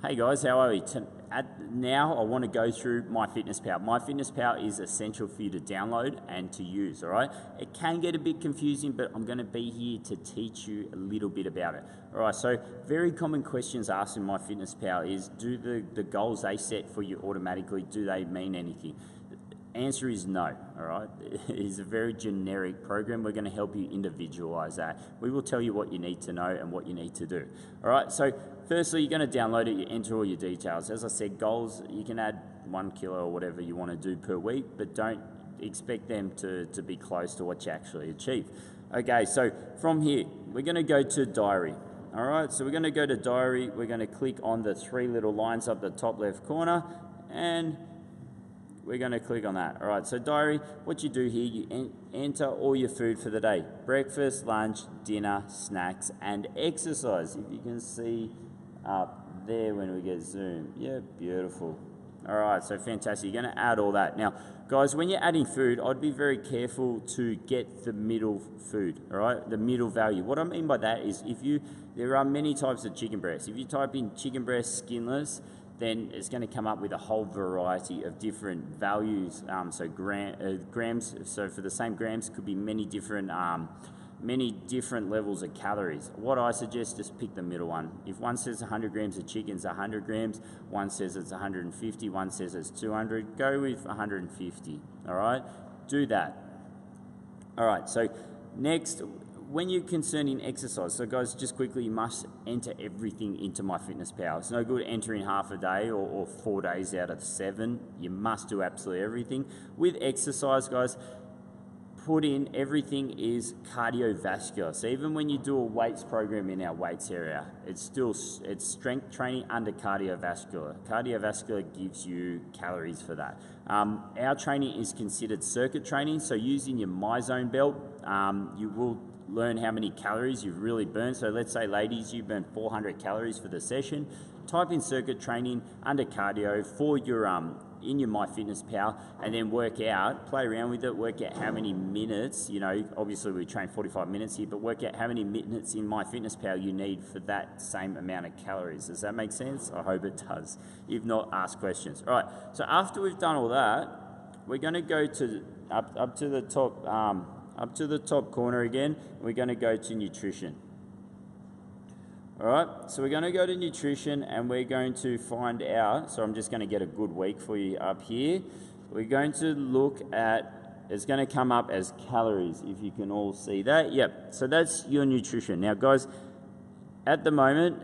Hey guys, how are we? Now I want to go through MyFitnessPal. MyFitnessPal is essential for you to download and to use, all right? It can get a bit confusing, but I'm going to be here to teach you a little bit about it. All right, so very common questions asked in MyFitnessPal is, do the goals they set for you automatically, do they mean anything? Answer is no, all right? It is a very generic program. We're going to help you individualize that. We will tell you what you need to know and what you need to do, all right? So firstly, you're going to download it, you enter all your details. As I said, goals, you can add 1 kilo or whatever you want to do per week, but don't expect them to be close to what you actually achieve. Okay, so from here, we're going to go to diary. All right, so we're going to go to diary. We're going to click on the 3 little lines up the top left corner, and we're going to click on that. All right, so diary, what you do here, you enter all your food for the day. Breakfast, lunch, dinner, snacks, and exercise. If you can see up there when we get zoom. Yeah, beautiful. All right, so fantastic. You're going to add all that. Now, guys, when you're adding food, I'd be very careful to get the middle food, all right, the middle value. What I mean by that is there are many types of chicken breast. If you type in chicken breast skinless, then it's going to come up with a whole variety of different values. So grams, so for the same grams could be many different levels of calories. What I suggest is pick the middle one. If one says 100 grams of chicken is 100 grams, one says it's 150, one says it's 200, go with 150, all right? Do that. All right, so next, when you're concerning exercise, so guys, just quickly, you must enter everything into MyFitnessPal. It's no good entering half a day or 4 days out of 7. You must do absolutely everything. With exercise, guys, put in everything is cardiovascular. So even when you do a weights program in our weights area, it's strength training under cardiovascular. Cardiovascular gives you calories for that. Our training is considered circuit training. So using your MyZone belt, you will learn how many calories you've really burned. So let's say, ladies, you burn 400 calories for the session. Type in circuit training under cardio for your in your MyFitnessPal, and then work out, play around with it, work out how many minutes, you know, obviously we train 45 minutes here, but work out how many minutes in MyFitnessPal you need for that same amount of calories. Does that make sense? I hope it does. If not, ask questions. All right, so after we've done all that, we're going to go to up to the top corner again. We're going to go to nutrition. All right, so we're going to go to nutrition and we're going to find out, so I'm just going to get a good week for you up here. We're going to look at, it's going to come up as calories, if you can all see that. Yep, so that's your nutrition. Now guys, at the moment,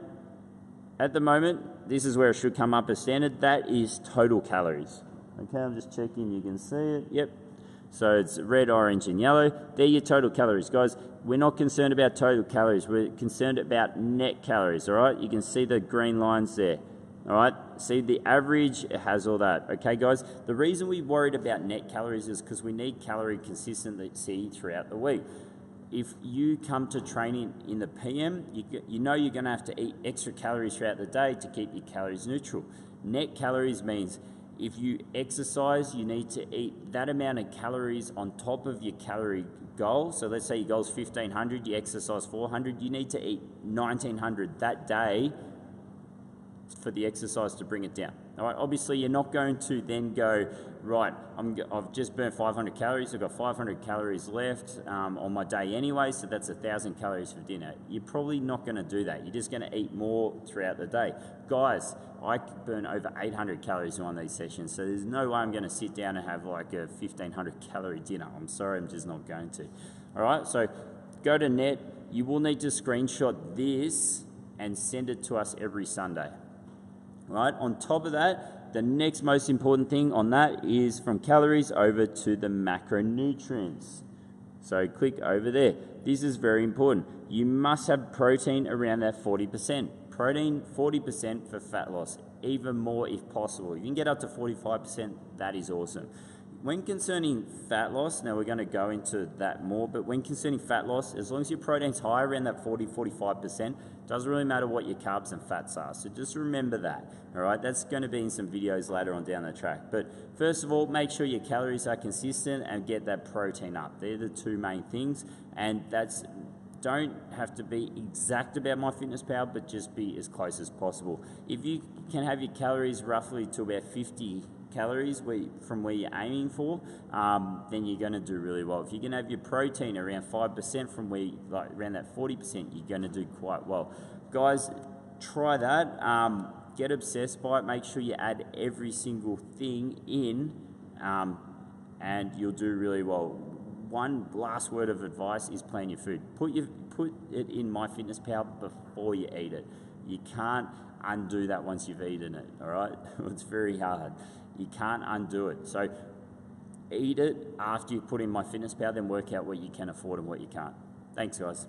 this is where it should come up as standard. That is total calories. Okay, I'm just checking, you can see it. Yep. So it's red, orange, and yellow. They're your total calories. Guys, we're not concerned about total calories. We're concerned about net calories, all right? You can see the green lines there, all right? See the average, it has all that. Okay, guys? The reason we worried about net calories is because we need calorie consistency throughout the week. If you come to training in the PM, you know you're going to have to eat extra calories throughout the day to keep your calories neutral. Net calories means if you exercise, you need to eat that amount of calories on top of your calorie goal. So let's say your goal is 1,500, you exercise 400, you need to eat 1,900 that day for the exercise to bring it down. All right, obviously you're not going to then go, right, I've just burnt 500 calories, I've got 500 calories left on my day anyway, so that's 1,000 calories for dinner. You're probably not going to do that. You're just going to eat more throughout the day. Guys, I burn over 800 calories on these sessions, so there's no way I'm going to sit down and have like a 1,500 calorie dinner. I'm sorry, I'm just not going to. All right, so go to net. You will need to screenshot this and send it to us every Sunday. Right, on top of that, the next most important thing on that is from calories over to the macronutrients. So click over there. This is very important. You must have protein around that 40%. Protein 40% for fat loss, even more if possible. If you can get up to 45%, that is awesome. When concerning fat loss, now we're going to go into that more, but when concerning fat loss, as long as your protein's high around that 40-45%, doesn't really matter what your carbs and fats are. So just remember that, all right? That's going to be in some videos later on down the track. But first of all, make sure your calories are consistent and get that protein up. They're the two main things, and that's don't have to be exact about MyFitnessPal, but just be as close as possible. If you can have your calories roughly to about 50 calories from where you're aiming for, then you're going to do really well. If you can have your protein around 5% from where, like around that 40%, you're going to do quite well. Guys, try that. Get obsessed by it. Make sure you add every single thing in, and you'll do really well. One last word of advice is plan your food. Put it in MyFitnessPal before you eat it. You can't undo that once you've eaten it, all right? It's very hard. You can't undo it. So eat it after you put in MyFitnessPal, then work out what you can afford and what you can't. Thanks, guys.